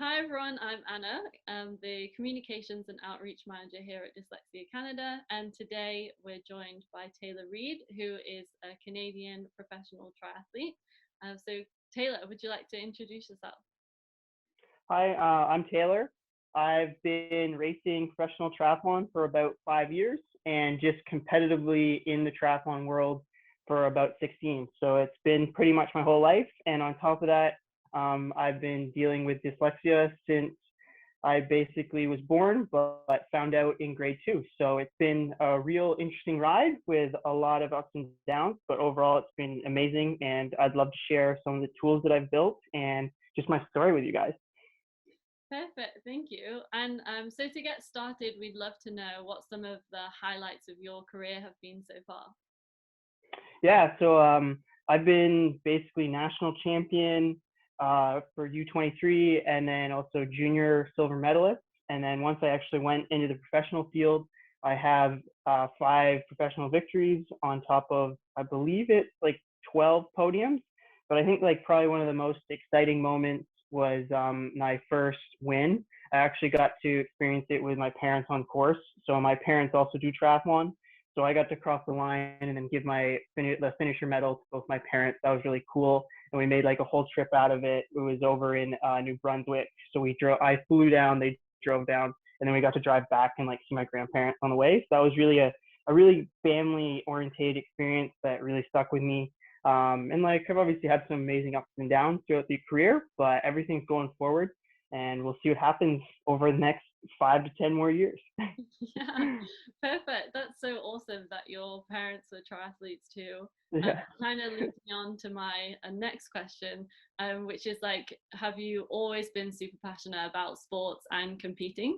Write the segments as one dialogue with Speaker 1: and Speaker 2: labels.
Speaker 1: Hi everyone, I'm Anna. I'm the Communications and Outreach Manager here at Dyslexia Canada, and today we're joined by Taylor Reid, who is a Canadian professional triathlete. So Taylor, would you like to introduce yourself?
Speaker 2: Hi, I'm Taylor. I've been racing professional triathlon for about 5 years and just competitively in the triathlon world for about 16. So it's been pretty much my whole life. And on top of that, I've been dealing with dyslexia since I basically was born, but found out in grade 2. So it's been a real interesting ride with a lot of ups and downs, but overall it's been amazing. And I'd love to share some of the tools that I've built and just my story with you guys.
Speaker 1: Perfect, thank you. And so to get started, we'd love to know what some of the highlights of your career have been so far.
Speaker 2: Yeah, so I've been basically national champion for U23 and then also junior silver medalist. And then once I actually went into the professional field, I have 5 professional victories on top of, I believe it's like 12 podiums. But I think like probably one of the most exciting moments was my first win. I actually got to experience it with my parents on course. So my parents also do triathlon. So I got to cross the line and then give the finisher medal to both my parents. That was really cool, and we made like a whole trip out of it. It was over in New Brunswick, so we drove. I flew down, they drove down, and then we got to drive back and like see my grandparents on the way. So that was really a really family oriented experience that really stuck with me. And like I've obviously had some amazing ups and downs throughout the career, but everything's going forward, and we'll see what happens over the next 5 to 10 more years.
Speaker 1: Yeah, perfect. That's so awesome that your parents were triathletes too.
Speaker 2: Yeah.
Speaker 1: Kind of leads me on to my next question, which is like, have you always been super passionate about sports and competing?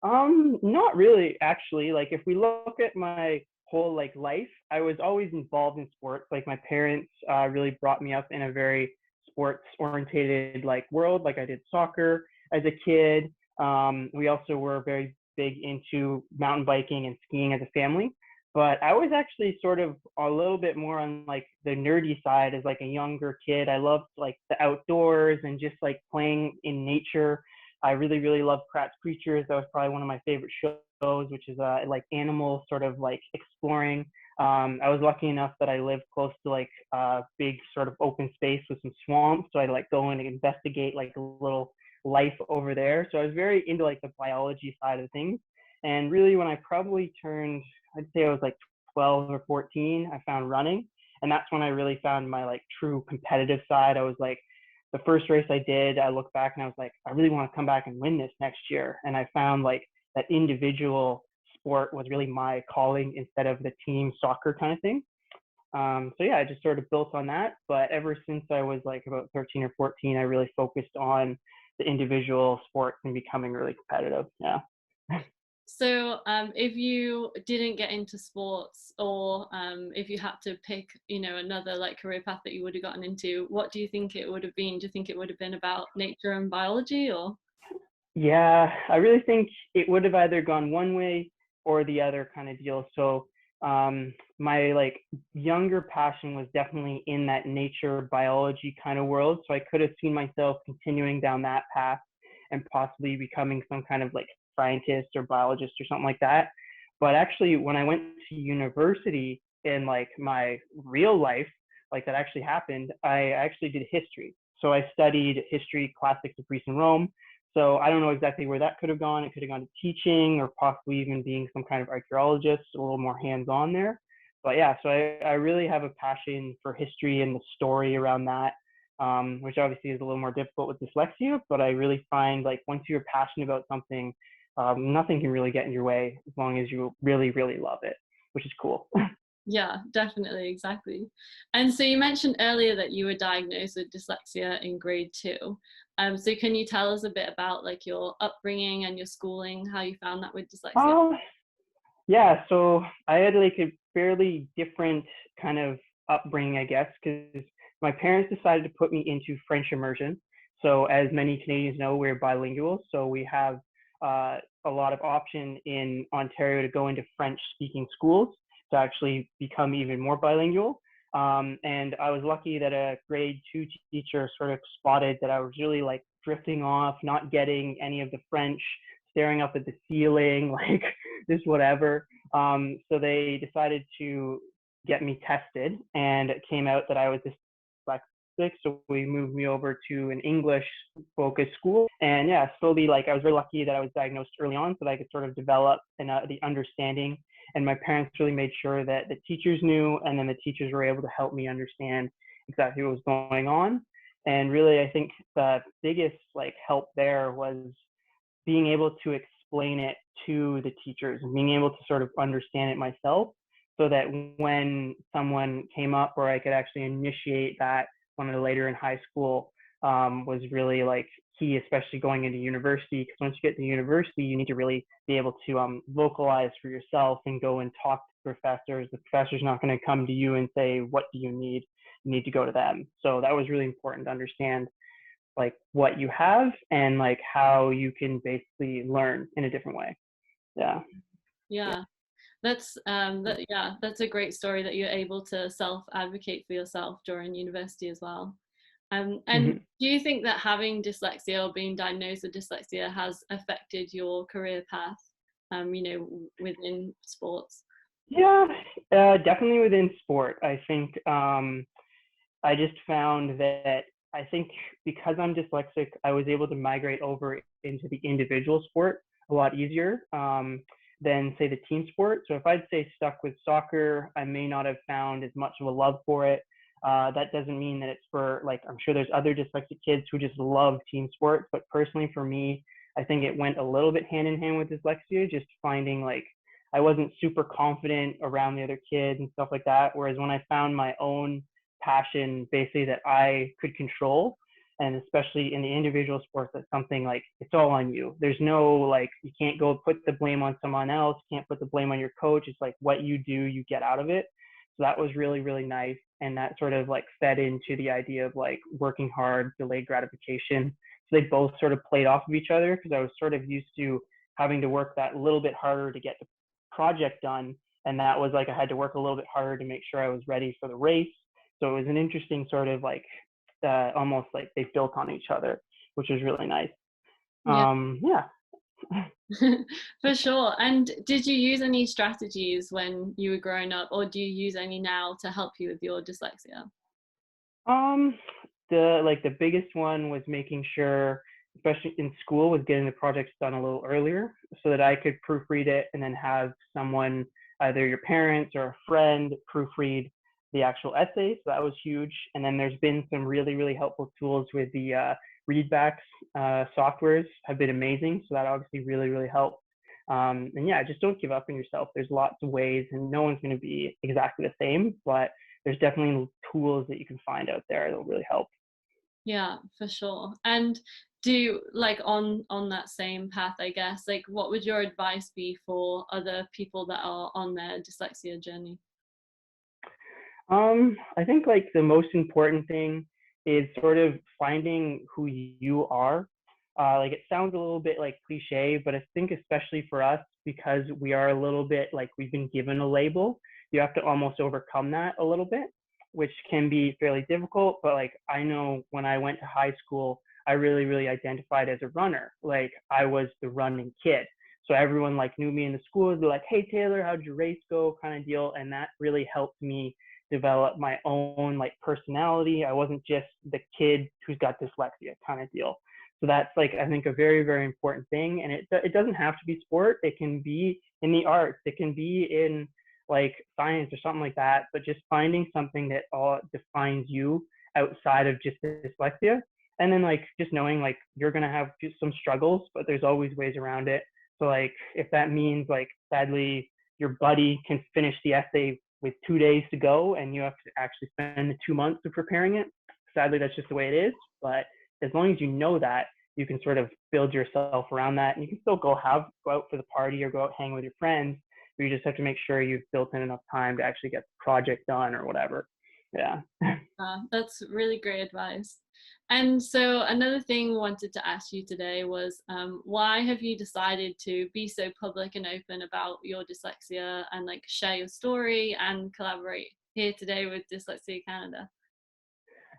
Speaker 2: Not really, actually. Like if we look at my whole like life, I was always involved in sports. Like my parents really brought me up in a very sports orientated like world. Like I did soccer as a kid. We also were very big into mountain biking and skiing as a family. But I was actually sort of a little bit more on like the nerdy side as like a younger kid. I loved like the outdoors and just like playing in nature. I really, really love Kratz Creatures. That was probably one of my favorite shows, which is like animal sort of like exploring. I was lucky enough that I lived close to like a big sort of open space with some swamps. So I'd like go in and investigate like a little life over there. So I was very into like the biology side of things. And really when I probably turned, I'd say I was like 12 or 14, I found running. And that's when I really found my like true competitive side. I was like, the first race I did, I looked back and I was like, I really want to come back and win this next year. And I found like that individual sport was really my calling instead of the team soccer kind of thing. So yeah, I just sort of built on that. But ever since I was like about 13 or 14, I really focused on the individual sports and becoming really competitive. Yeah.
Speaker 1: So, if you didn't get into sports, or if you had to pick, another like career path that you would have gotten into, what do you think it would have been? Do you think it would have been about nature and biology, or?
Speaker 2: Yeah, I really think it would have either gone one way or the other kind of deal. So my like younger passion was definitely in that nature biology kind of world. So I could have seen myself continuing down that path and possibly becoming some kind of like scientist or biologist or something like that. But actually, when I went to university in like my real life, like that actually happened, I actually did history. So I studied history, classics of Greece and Rome. So I don't know exactly where that could have gone. It could have gone to teaching or possibly even being some kind of archaeologist, a little more hands-on there. But yeah, so I really have a passion for history and the story around that, which obviously is a little more difficult with dyslexia. But I really find like once you're passionate about something, nothing can really get in your way as long as you really, really love it, which is cool.
Speaker 1: Yeah, definitely, exactly. And so you mentioned earlier that you were diagnosed with dyslexia in grade 2. So can you tell us a bit about like your upbringing and your schooling, how you found that with dyslexia?
Speaker 2: Uh, yeah, so I had like a fairly different kind of upbringing, I guess, because my parents decided to put me into French immersion. So as many Canadians know, we're bilingual, so we have a lot of option in Ontario to go into French-speaking schools to actually become even more bilingual. And I was lucky that a grade 2 teacher sort of spotted that I was really like drifting off, not getting any of the French, staring up at the ceiling, like just whatever. So they decided to get me tested, and it came out that I was dyslexic. So we moved me over to an English focused school. And yeah, slowly, like I was very lucky that I was diagnosed early on so that I could sort of develop the understanding. And my parents really made sure that the teachers knew, and then the teachers were able to help me understand exactly what was going on. And really, I think the biggest like help there was being able to explain it to the teachers and being able to sort of understand it myself, so that when someone came up or I could actually initiate that when later in high school, was really like key, especially going into university. Because once you get to university, you need to really be able to vocalize for yourself and go and talk to professors. The professor's not going to come to you and say, what do you need? You need to go to them. So that was really important to understand like what you have and like how you can basically learn in a different way. Yeah.
Speaker 1: Yeah. That's that's a great story that you're able to self-advocate for yourself during university as well. And
Speaker 2: Mm-hmm.
Speaker 1: do you think that having dyslexia or being diagnosed with dyslexia has affected your career path, within sports?
Speaker 2: Yeah, definitely within sport. I think I just found that I think because I'm dyslexic, I was able to migrate over into the individual sport a lot easier than, say, the team sport. So if I'd say stuck with soccer, I may not have found as much of a love for it. That doesn't mean that it's for, like, I'm sure there's other dyslexic kids who just love team sports. But personally, for me, I think it went a little bit hand in hand with dyslexia, just finding like I wasn't super confident around the other kids and stuff like that. Whereas when I found my own passion basically that I could control, and especially in the individual sports, that's something like it's all on you. There's no like you can't go put the blame on someone else, can't put the blame on your coach. It's like what you do, you get out of it. So that was really, really nice. And that sort of like fed into the idea of like working hard, delayed gratification. So they both sort of played off of each other because I was sort of used to having to work that little bit harder to get the project done. And that was like I had to work a little bit harder to make sure I was ready for the race. So it was an interesting sort of like almost like they built on each other, which was really nice.
Speaker 1: Yeah.
Speaker 2: Yeah.
Speaker 1: For sure. And did you use any strategies when you were growing up, or do you use any now to help you with your dyslexia?
Speaker 2: Um, the biggest one was making sure, especially in school, was getting the projects done a little earlier so that I could proofread it and then have someone, either your parents or a friend, proofread the actual essay. So that was huge. And then there's been some really, really helpful tools with the readbacks softwares have been amazing. So that obviously really, really helped. And yeah, just don't give up on yourself. There's lots of ways, and no one's going to be exactly the same, but there's definitely tools that you can find out there that'll really help.
Speaker 1: Yeah, for sure. And do like on that same path, I guess, like what would your advice be for other people that are on their dyslexia journey?
Speaker 2: I think like the most important thing is sort of finding who you are. Like it sounds a little bit like cliche, but I think especially for us, because we are a little bit like we've been given a label, you have to almost overcome that a little bit, which can be fairly difficult. But like I know when I went to high school, I really, really identified as a runner. Like I was the running kid. So everyone like knew me in the school. They're like, "Hey Taylor, how'd your race go?" kind of deal. And that really helped me develop my own like personality. I wasn't just the kid who's got dyslexia kind of deal. So that's like I think a very, very important thing. And it doesn't have to be sport. It can be in the arts. It can be in like science or something like that. But just finding something that all defines you outside of just dyslexia. And then like just knowing like you're gonna have some struggles, but there's always ways around it. So like if that means like sadly your buddy can finish the essay with 2 days to go and you have to actually spend 2 months of preparing it. Sadly, that's just the way it is. But as long as you know that, you can sort of build yourself around that. And you can still go out for the party or go out hang with your friends. But you just have to make sure you've built in enough time to actually get the project done or whatever. Yeah.
Speaker 1: That's really great advice. And so another thing I wanted to ask you today was why have you decided to be so public and open about your dyslexia and like share your story and collaborate here today with Dyslexia Canada?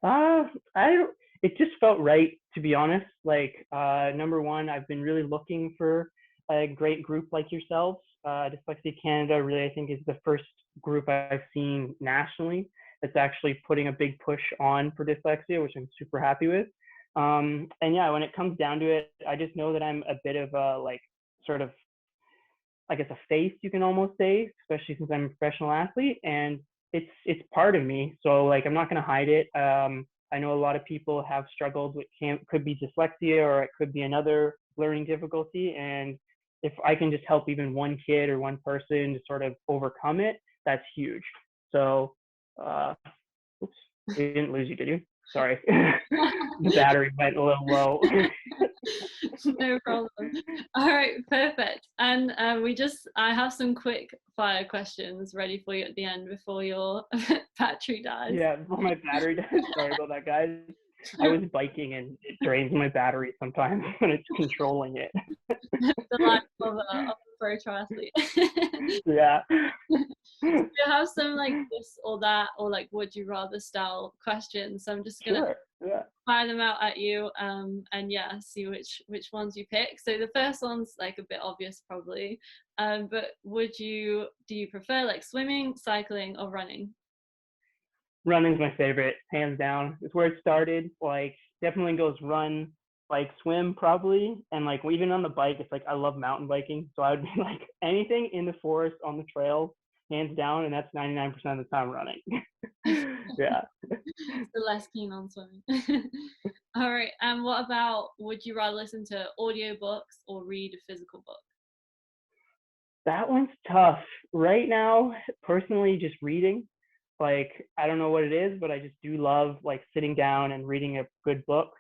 Speaker 2: I don't. it just felt right, to be honest. Like, number one, I've been really looking for a great group like yourselves. Dyslexia Canada really, I think, is the first group I've seen nationally that's actually putting a big push on for dyslexia, which I'm super happy with. And yeah, when it comes down to it, I just know that I'm a bit of a like sort of, I guess, a face, you can almost say, especially since I'm a professional athlete, and it's part of me. So like I'm not gonna hide it. I know a lot of people have struggled with could be dyslexia or it could be another learning difficulty, and if I can just help even one kid or one person to sort of overcome it, that's huge. So, oops, we didn't lose you, did you? Sorry, the battery went a little low.
Speaker 1: No problem. All right, perfect. And I have some quick fire questions ready for you at the end before your battery dies.
Speaker 2: Yeah, before my battery dies. Sorry about that, guys. I was biking and it drains my battery sometimes when it's controlling it.
Speaker 1: The life of a pro triathlete.
Speaker 2: Yeah.
Speaker 1: You have some like this or that or like would you rather style questions. So I'm just gonna
Speaker 2: Sure. Yeah.
Speaker 1: fire them out at you and yeah, see which ones you pick. So the first one's like a bit obvious probably, but do you prefer like swimming, cycling, or running?
Speaker 2: Running's my favorite, hands down. It's where it started. Like, definitely goes run, like swim probably, and like even on the bike, it's like I love mountain biking, so I would be like anything in the forest on the trail, hands down, and that's 99% of the time running. Yeah.
Speaker 1: So less keen on swimming. All right, and what about would you rather listen to audiobooks or read a physical book?
Speaker 2: That one's tough. Right now, personally, just reading. Like, I don't know what it is, but I just do love like sitting down and reading a good book.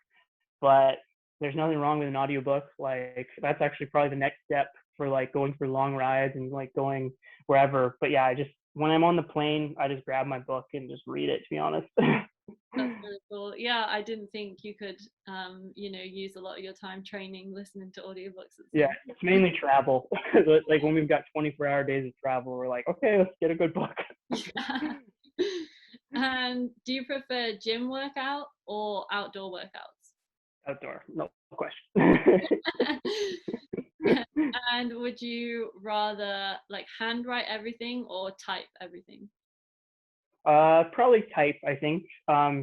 Speaker 2: But there's nothing wrong with an audiobook. Like, that's actually probably the next step for like going for long rides and like going wherever. But yeah, I just, when I'm on the plane, I just grab my book and just read it, to be honest.
Speaker 1: That's really cool. Yeah, I didn't think you could, use a lot of your time training listening to audiobooks at
Speaker 2: Yeah,
Speaker 1: some
Speaker 2: it's mainly travel. Like when we've got 24-hour days of travel, we're like, okay, let's get a good book.
Speaker 1: point. And do you prefer gym workout or outdoor workouts?
Speaker 2: Outdoor, no question.
Speaker 1: And would you rather like handwrite everything or type everything?
Speaker 2: Probably type, I think.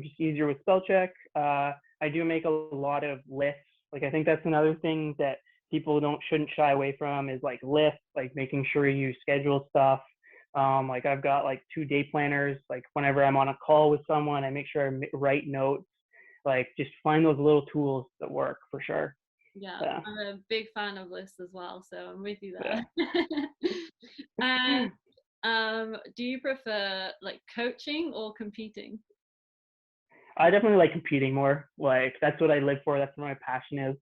Speaker 2: Just easier with spell check. I do make a lot of lists. Like I think that's another thing that people shouldn't shy away from is like lists, like making sure you schedule stuff. Like I've got like 2 day planners. Like whenever I'm on a call with someone, I make sure I write notes. Like just find those little tools that work for sure.
Speaker 1: Yeah,
Speaker 2: Yeah.
Speaker 1: I'm a big fan of lists as well, so I'm with you
Speaker 2: Yeah.
Speaker 1: there. And do you prefer like coaching or competing?
Speaker 2: I definitely like competing more. Like that's what I live for. That's what my passion is.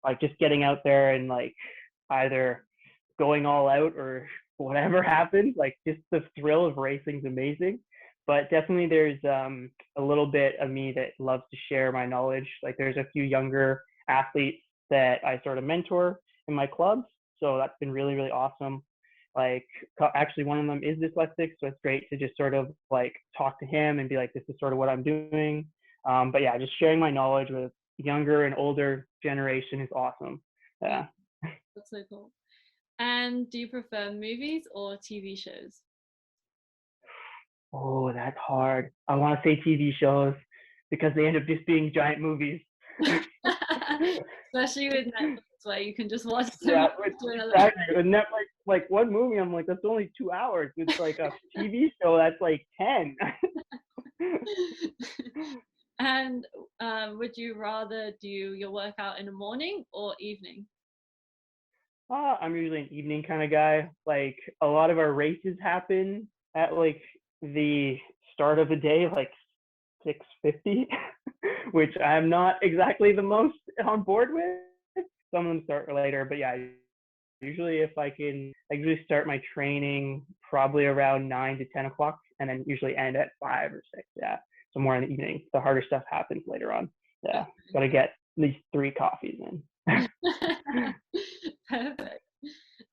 Speaker 2: Like just getting out there and like either going all out or whatever happens. Like just the thrill of racing is amazing. But definitely there's a little bit of me that loves to share my knowledge. Like there's a few younger athletes that I sort of mentor in my clubs. So that's been really, really awesome. Like actually one of them is dyslexic, so it's great to just sort of like talk to him and be like, this is sort of what I'm doing. But yeah, just sharing my knowledge with younger and older generation is awesome. Yeah.
Speaker 1: That's so cool. And do you prefer movies or TV shows?
Speaker 2: Oh, that's hard. I want to say TV shows because they end up just being giant movies.
Speaker 1: Especially with Netflix, where you can just watch
Speaker 2: Yeah,
Speaker 1: another.
Speaker 2: exactly. With Netflix, like one movie, I'm like, that's only 2 hours. It's like a TV show that's like 10.
Speaker 1: And would you rather do your workout in the morning or evening?
Speaker 2: I'm usually an evening kind of guy. Like a lot of our races happen at like the start of the day, like 6:50, which I'm not exactly the most on board with. Some of them start later, but yeah, usually if I usually start my training probably around 9 to 10 o'clock, and then usually end at 5 or 6. Yeah, so more in the evening. The harder stuff happens later on. Yeah, got to get at least 3 coffees in.
Speaker 1: Perfect.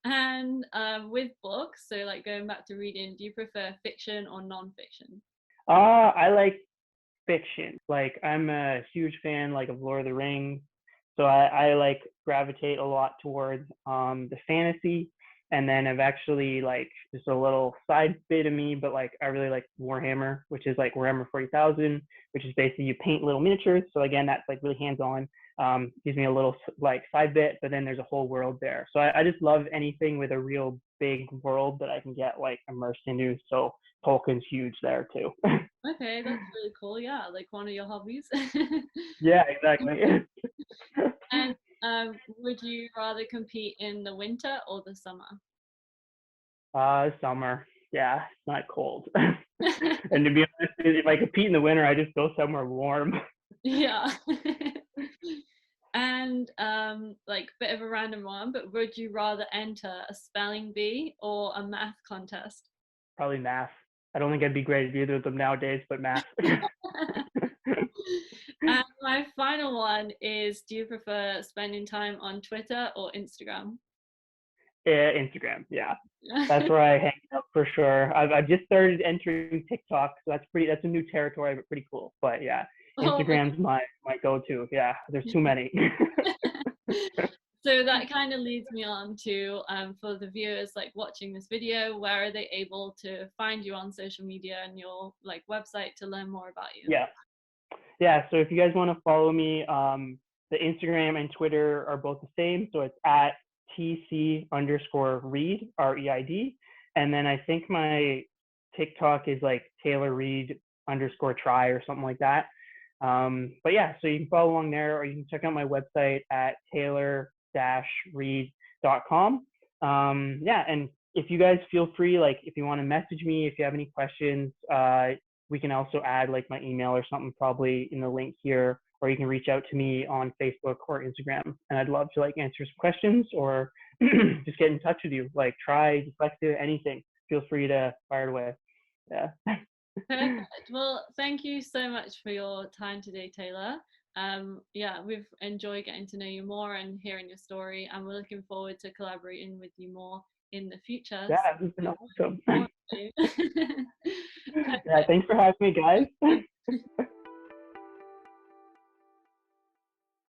Speaker 1: And with books, so like going back to reading, do you prefer fiction or non-fiction?
Speaker 2: I like fiction. Like I'm a huge fan like of Lord of the Rings, so I like gravitate a lot towards the fantasy. And then I've actually like just a little side bit of me, but like I really like Warhammer, which is like Warhammer 40,000, which is basically you paint little miniatures. So again, that's like really hands on. Gives me a little like side bit, but then there's a whole world there. So I just love anything with a real big world that I can get like immersed into. So Tolkien's huge there too.
Speaker 1: Okay, that's really cool. Yeah, like one of your hobbies.
Speaker 2: Yeah, exactly.
Speaker 1: And would you rather compete in the winter or the summer?
Speaker 2: Summer. Yeah, it's not cold. And to be honest, if I compete in the winter, I just go somewhere warm.
Speaker 1: Yeah. And like bit of a random one, but would you rather enter a spelling bee or a math contest?
Speaker 2: Probably math. I don't think I'd be great at either of them nowadays, but math.
Speaker 1: And my final one is, do you prefer spending time on Twitter or Instagram?
Speaker 2: Yeah, Instagram. Yeah, that's where I hang out for sure. I've just started entering TikTok, so that's a new territory, but pretty cool. But yeah,
Speaker 1: Oh my
Speaker 2: Instagram's my go-to. Yeah, there's too many.
Speaker 1: So that kind of leads me on to for the viewers like watching this video, where are they able to find you on social media and your like website to learn more about you?
Speaker 2: Yeah, yeah. So if you guys want to follow me, the Instagram and Twitter are both the same. So it's at TC_Reid, REID. And then I think my TikTok is like Taylor Reid_try or something like that. But yeah, so you can follow along there, or you can check out my website at taylor-reid.com. Yeah, and if you guys feel free, like if you want to message me, if you have any questions, we can also add like my email or something probably in the link here, or you can reach out to me on Facebook or Instagram, and I'd love to like answer some questions or just get in touch with you. Like try dyslexia, anything. Feel free to fire it away. Yeah.
Speaker 1: Perfect. Well, thank you so much for your time today, Taylor. Yeah, we've enjoyed getting to know you more and hearing your story, and we're looking forward to collaborating with you more in the future.
Speaker 2: Yeah,
Speaker 1: So,
Speaker 2: it's been awesome.
Speaker 1: more of you.
Speaker 2: Yeah, thanks for having me, guys.